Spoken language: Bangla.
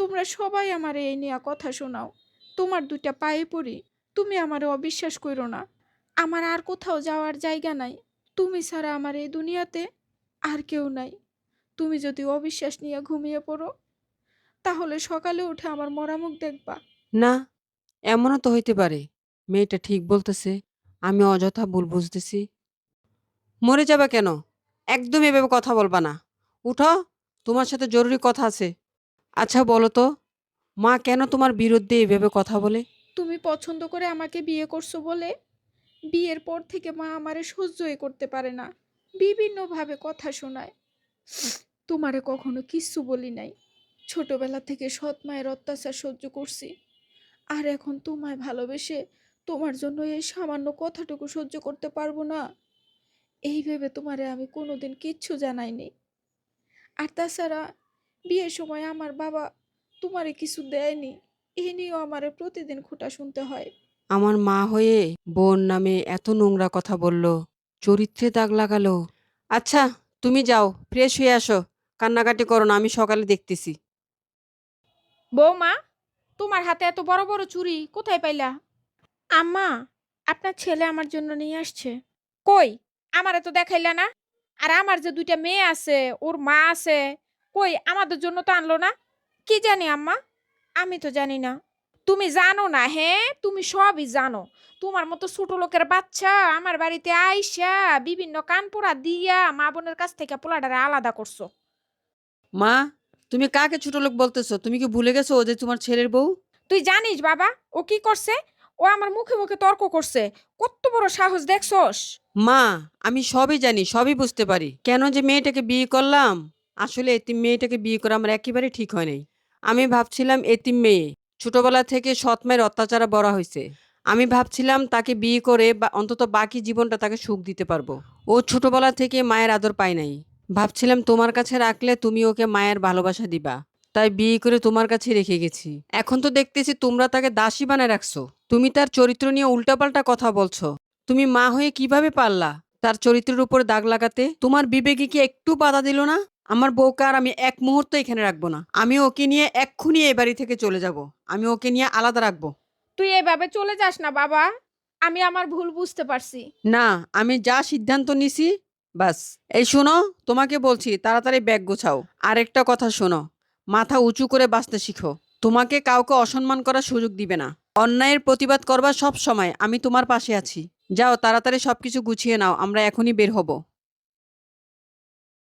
তোমরা সবাই আমারে এই নিয়ে কথা শোনাও। তোমার দুইটা পায়ে পড়ি, তুমি আমারে অবিশ্বাস কইরো না। আমার আর কোথাও যাওয়ার জায়গা নাই। তুমি ছাড়া আমার এই দুনিয়াতে আর কেউ নাই। তুমি যদি অবিশ্বাস নিয়ে ঘুমিয়ে পড়ো, তাহলে সকালে উঠে আমার মরা মুখ দেখবা। না, এমনও তো হইতে পারে মেয়েটা ঠিক বলতেছে, আমি অযথা ভুল বুঝতেছি। মরে যাবে কেন? একদম এভাবে কথা বলবা না। উঠো, তোমার সাথে জরুরি কথা আছে। আচ্ছা বলো তো, মা কেন তোমার বিরুদ্ধে এভাবে কথা বলে? তুমি পছন্দ করে আমাকে বিয়ে করছো বলে বিয়ের পর থেকে মা আমারে সহ্যই করতে পারে না। বিভিন্নভাবে কথা শোনায়। তোমারে কখনো কিচ্ছু বলি নাই। ছোটবেলা থেকে সৎ মায়ের অত্যাচার সহ্য করছি। আর এখন তোমায় ভালোবেসে তোমার জন্য এই সামান্য কথাটুকু সহ্য করতে পারবো না, এই ভেবে তোমারে আমি কোনোদিন কিচ্ছু জানাইনি। আর তাছাড়া বিয়ের সময় আমার বাবা তোমারে কিছু দেয়নি, এ নিয়েও আমারে প্রতিদিন খোঁটা শুনতে হয়। আমার মা হয়ে বোন নামে এত নোংরা কথা বলল, চরিত্রে দাগ লাগালো। আচ্ছা, তুমি যাও, ফ্রেশ হয়ে আসো। কান্নাকাটি করো না, আমি সকালে দেখতেছি। বৌমা, তোমার হাতে এত বড় বড় চুড়ি কোথায় পাইলা? আম্মা, আপনার ছেলে আমার জন্য নিয়ে আসছে। কই, আমারে তো দেখাইলা না। আর আমার যে দুইটা মেয়ে আছে, ওর মা আছে, কই আমাদের জন্য তো আনলো না। কি জানি আম্মা, আমি তো জানি না। তুমি জানো না? হ্যাঁ, তুমি সবই জানো। তোমার মতো ছোট লোকের বাচ্চা আমার বাড়িতে আইসা বিভিন্ন কানপোড়া দিয়া মা বোনের কাছ থেকে পোলাটারে আলাদা করছো। মা, তুমি কাকে ছোট লোক বলতেছো? তুমি কি ভুলে গেছো ও যে তোমার ছেলের বউ? তুই জানিস বাবা ও কি করছে? ও আমার মুখে মুখে তর্ক করছে। কত বড় সাহস দেখছস? মা, আমি সবই জানি, সবই বুঝতে পারি কেন যে মেয়েটাকে বিয়ে করলাম। আসলে এতিম মেয়েটাকে বিয়ে করা আমার একেবারে ঠিক হয় নাই। আমি ভাবছিলাম এতিম মেয়ে ছোটবেলা থেকে সৎ মায়ের অত্যাচারে বড় হয়েছে। আমি ভাবছিলাম তাকে বিয়ে করে বা অন্তত বাকি জীবনটা তাকে সুখ দিতে পারবো। ও ছোটবেলা থেকে মায়ের আদর পায় নাই। ভাবছিলাম তোমার কাছে রাখলে তুমি ওকে মায়ের ভালোবাসা দিবা, তাই বিয়ে করে তোমার কাছে রেখে গেছি। এখন তো দেখতেছি তোমরা তাকে দাসী বানায় রাখছো। তুমি তার চরিত্র নিয়ে উল্টাপাল্টা কথা বলছো। তুমি মা হয়ে কিভাবে পারলা তার চরিত্রের উপর দাগ লাগাতে? তোমার বিবেকে কি একটু বাধা দিল না? আমার বউকে আর আমি এক মুহূর্ত এখানে রাখবো না। আমি ওকে নিয়ে এক্ষুনি এই বাড়ি থেকে চলে যাব। আমি ওকে নিয়ে আলাদা রাখবো। তুই এভাবে চলে যাস না বাবা। আমি আমার ভুল বুঝতে পারছি। না, আমি যা সিদ্ধান্ত নিছি বাস। এই শোনো, তোমাকে বলছি তাড়াতাড়ি ব্যাগ গোছাও। আর একটা কথা শোনো, মাথা উঁচু করে বাঁচতে শিখো। তোমাকে কাউকে অসম্মান করার সুযোগ দিবে না। অন্যায়ের প্রতিবাদ করবা সব সময়, আমি তোমার পাশে আছি। যাও তাড়াতাড়ি সবকিছু গুছিয়ে নাও, আমরা এখনই বের হব।